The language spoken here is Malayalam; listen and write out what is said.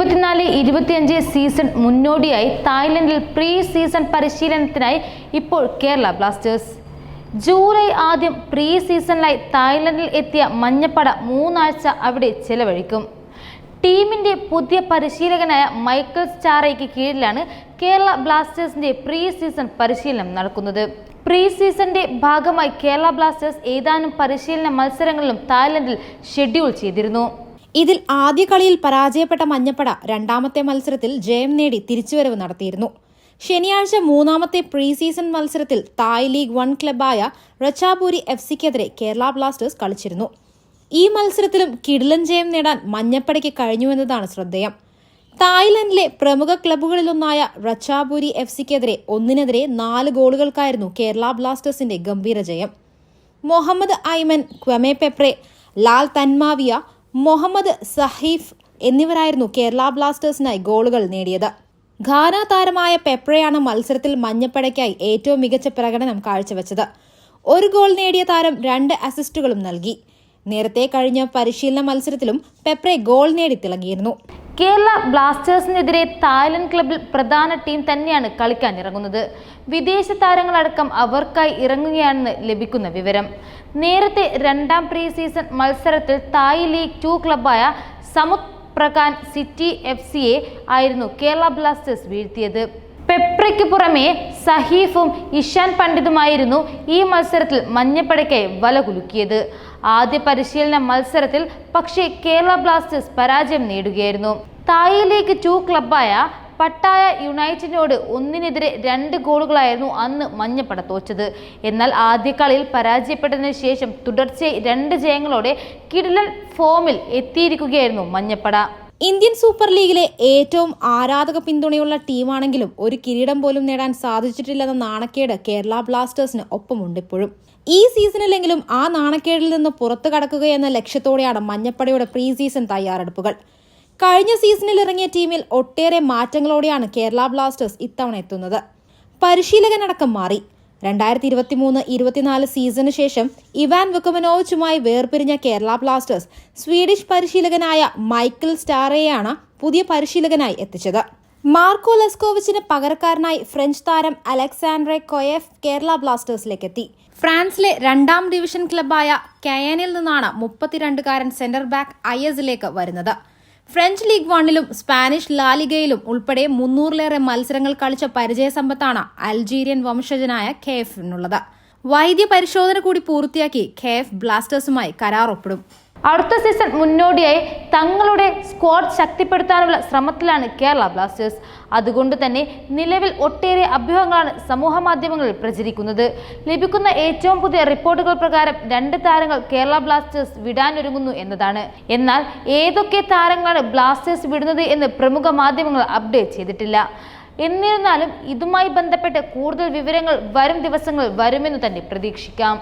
2024-25 സീസൺ മുന്നോടിയായി തായ്ലൻഡിൽ പ്രീ സീസൺ പരിശീലനത്തിനായി ഇപ്പോൾ കേരള ബ്ലാസ്റ്റേഴ്സ്. ജൂലൈ ആദ്യം പ്രീ സീസണിലായി തായ്ലൻഡിൽ എത്തിയ മഞ്ഞപ്പട 3 ആഴ്ച അവിടെ ചെലവഴിക്കും. ടീമിന്റെ പുതിയ പരിശീലകനായ മൈക്കൽ സ്റ്റാറയ്ക്ക് കീഴിലാണ് കേരള ബ്ലാസ്റ്റേഴ്സിന്റെ പ്രീ സീസൺ പരിശീലനം നടക്കുന്നത്. പ്രീ സീസണിന്റെ ഭാഗമായി കേരള ബ്ലാസ്റ്റേഴ്സ് ഏതാനും പരിശീലന മത്സരങ്ങളിലും തായ്ലൻഡിൽ ഷെഡ്യൂൾ ചെയ്തിരുന്നു. ഇതിൽ ആദ്യ കളിയിൽ പരാജയപ്പെട്ട മഞ്ഞപ്പട രണ്ടാമത്തെ മത്സരത്തിൽ ജയം നേടി തിരിച്ചുവരവ് നടത്തിയിരുന്നു. ശനിയാഴ്ച മൂന്നാമത്തെ പ്രീ സീസൺ മത്സരത്തിൽ തായ് ലീഗ് 1 ക്ലബായ റച്ചാപൂരി എഫ്സിക്കെതിരെ കേരള ബ്ലാസ്റ്റേഴ്സ് കളിച്ചിരുന്നു. ഈ മത്സരത്തിലും കിടിലൻ ജയം നേടാൻ മഞ്ഞപ്പടയ്ക്ക് കഴിഞ്ഞുവെന്നതാണ് ശ്രദ്ധേയം. തായ്ലൻഡിലെ പ്രമുഖ ക്ലബ്ബുകളിലൊന്നായ റച്ചാപൂരി എഫ്സിക്കെതിരെ 1-4 ഗോളുകൾക്കായിരുന്നു കേരള ബ്ലാസ്റ്റേഴ്സിന്റെ ഗംഭീര ജയം. മുഹമ്മദ് ഐമൻ, ക്വമെ പെപ്രെ, ലാൽ തൻമാവിയ, മുഹമ്മദ് സഹീഫ് എന്നിവരായിരുന്നു കേരള ബ്ലാസ്റ്റേഴ്സിനായി ഗോളുകൾ നേടിയത്. ഘാന താരമായ പെപ്രയാണ് മത്സരത്തിൽ മഞ്ഞപ്പടയ്ക്കായി ഏറ്റവും മികച്ച പ്രകടനം കാഴ്ചവെച്ചത്. 1 ഗോൾ നേടിയ താരം 2 അസിസ്റ്റുകളും നൽകി. നേരത്തെ കഴിഞ്ഞ പരിശീലന മത്സരത്തിലും പെപ്രെ ഗോൾ നേടി തിളങ്ങിയിരുന്നു. കേരള ബ്ലാസ്റ്റേഴ്സിനെതിരെ തായ്ലൻഡ് ക്ലബിൽ പ്രധാന ടീം തന്നെയാണ് കളിക്കാനിറങ്ങുന്നത്. വിദേശ താരങ്ങളടക്കം അവർക്കായി ഇറങ്ങുകയാണെന്ന് ലഭിക്കുന്ന വിവരം. നേരത്തെ രണ്ടാം പ്രീ സീസൺ മത്സരത്തിൽ തായ് ലീഗ് 2 ക്ലബായ സമുത് പ്രകാൻ സിറ്റി എഫ്സിയെ ആയിരുന്നു കേരള ബ്ലാസ്റ്റേഴ്സ് വീഴ്ത്തിയത്. പെപ്രയ്ക്ക് പുറമെ സഹീഫും ഇഷാൻ പണ്ഡിതുമായിരുന്നു ഈ മത്സരത്തിൽ മഞ്ഞപ്പടയ്ക്കായി വല കുലുക്കിയത്. ആദ്യ പരിശീലന മത്സരത്തിൽ പക്ഷേ കേരള ബ്ലാസ്റ്റേഴ്സ് പരാജയം നേടുകയായിരുന്നു. തായ് ലീഗ് 2 ക്ലബായ പട്ടായ യുണൈറ്റഡിനോട് 1-2 ഗോളുകളായിരുന്നു അന്ന് മഞ്ഞപ്പട തോറ്റത്. എന്നാൽ ആദ്യ കളിയിൽ പരാജയപ്പെട്ടതിനു ശേഷം തുടർച്ചയായി 2 ജയങ്ങളോടെ കിടിലൻ ഫോമിൽ എത്തിയിരിക്കുകയായിരുന്നു മഞ്ഞപ്പട. ഇന്ത്യൻ സൂപ്പർ ലീഗിലെ ഏറ്റവും ആരാധക പിന്തുണയുള്ള ടീമാണെങ്കിലും ഒരു കിരീടം പോലും നേടാൻ സാധിച്ചിട്ടില്ലെന്ന നാണക്കേട് കേരള ബ്ലാസ്റ്റേഴ്സിന് ഒപ്പമുണ്ട് ഇപ്പോഴും. ഈ സീസണിലെങ്കിലും ആ നാണക്കേടിൽ നിന്ന് പുറത്തു കടക്കുകയെന്ന ലക്ഷ്യത്തോടെയാണ് മഞ്ഞപ്പടയുടെ പ്രീ സീസൺ തയ്യാറെടുപ്പുകൾ. കഴിഞ്ഞ സീസണിൽ ഇറങ്ങിയ ടീമിൽ ഒട്ടേറെ മാറ്റങ്ങളോടെയാണ് കേരള ബ്ലാസ്റ്റേഴ്സ് ഇത്തവണ എത്തുന്നത്. പരിശീലകനടക്കം മാറി. 2023-24 സീസണിന് ശേഷം ഇവാൻ വുക്കമനോവിച്ചുമായി വേർപിരിഞ്ഞ കേരള ബ്ലാസ്റ്റേഴ്സ് സ്വീഡിഷ് പരിശീലകനായ മൈക്കൽ സ്റ്റാറയെയാണ് പുതിയ പരിശീലകനായി എത്തിച്ചത്. മാർക്കോ ലെസ്കോവിച്ചിന് പകരക്കാരനായി ഫ്രഞ്ച് താരം അലക്സാൻഡ്രെ കൊയേഫ് കേരള ബ്ലാസ്റ്റേഴ്സിലേക്ക് എത്തി. ഫ്രാൻസിലെ 2ാം ഡിവിഷൻ ക്ലബായ കയാനിൽ നിന്നാണ് 32-കാരൻ സെന്റർ ബാക്ക് അയസിലേക്ക് വരുന്നത്. ഫ്രഞ്ച് ലീഗ് 1ലും സ്പാനിഷ് ലാലിഗയിലും ഉൾപ്പെടെ 300-ലേറെ മത്സരങ്ങൾ കളിച്ച പരിചയസമ്പത്താണ് അൾജീരിയൻ വംശജനായ ഖേഫിനുള്ളത്. വൈദ്യ പരിശോധന കൂടി പൂർത്തിയാക്കി ഖേഫ് ബ്ലാസ്റ്റേഴ്സുമായി കരാർ ഒപ്പിടും. അടുത്ത സീസൺ മുന്നോടിയായി തങ്ങളുടെ സ്ക്വാഡ് ശക്തിപ്പെടുത്താനുള്ള ശ്രമത്തിലാണ് കേരള ബ്ലാസ്റ്റേഴ്സ്. അതുകൊണ്ട് തന്നെ നിലവിൽ ഒട്ടേറെ അഭ്യൂഹങ്ങളാണ് സമൂഹ മാധ്യമങ്ങളിൽ പ്രചരിക്കുന്നത്. ലഭിക്കുന്ന ഏറ്റവും പുതിയ റിപ്പോർട്ടുകൾ പ്രകാരം 2 താരങ്ങൾ കേരള ബ്ലാസ്റ്റേഴ്സ് വിടാനൊരുങ്ങുന്നു എന്നതാണ്. എന്നാൽ ഏതൊക്കെ താരങ്ങളാണ് ബ്ലാസ്റ്റേഴ്സ് വിടുന്നത് എന്ന് പ്രമുഖ മാധ്യമങ്ങൾ അപ്ഡേറ്റ് ചെയ്തിട്ടില്ല. എന്നിരുന്നാലും ഇതുമായി ബന്ധപ്പെട്ട് കൂടുതൽ വിവരങ്ങൾ വരും ദിവസങ്ങളിൽ വരുമെന്ന് തന്നെ പ്രതീക്ഷിക്കാം.